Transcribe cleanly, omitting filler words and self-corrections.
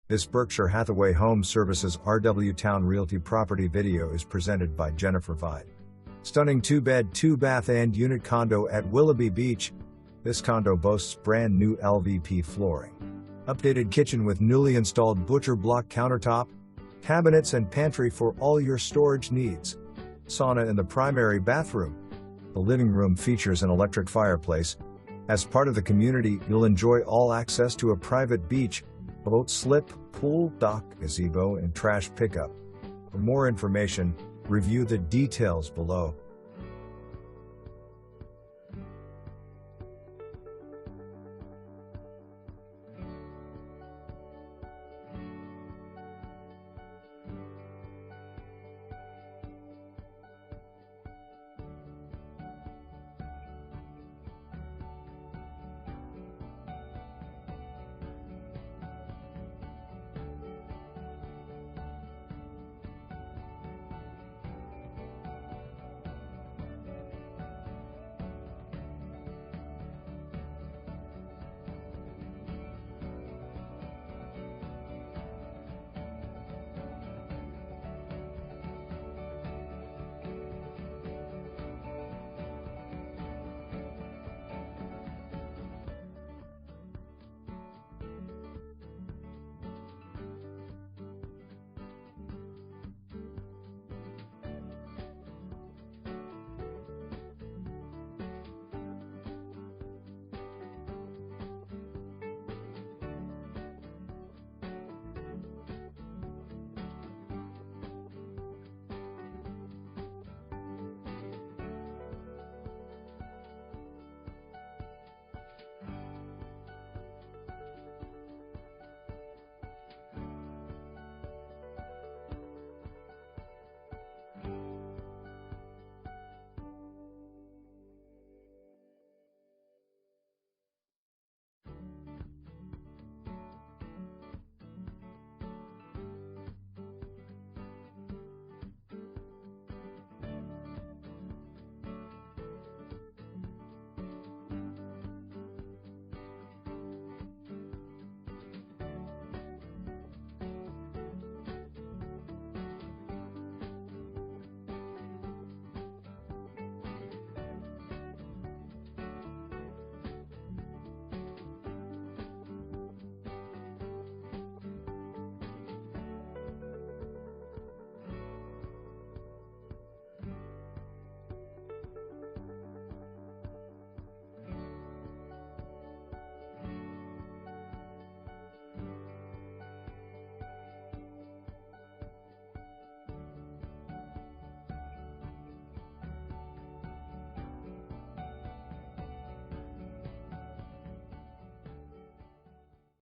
This Berkshire Hathaway Home Services RW Towne Realty property video is presented by Jennifer.vaid. Stunning 2-bed, 2-bath and unit condo at Willoughby Beach. This condo boasts brand new LVP flooring, updated kitchen with newly installed butcher block countertop, cabinets and pantry for all your storage needs, sauna in the primary bathroom. The living room features an electric fireplace. As part of the community, you'll enjoy all access to a private beach, boat slip, pool, dock, gazebo, and trash pickup. For more information, review the details below.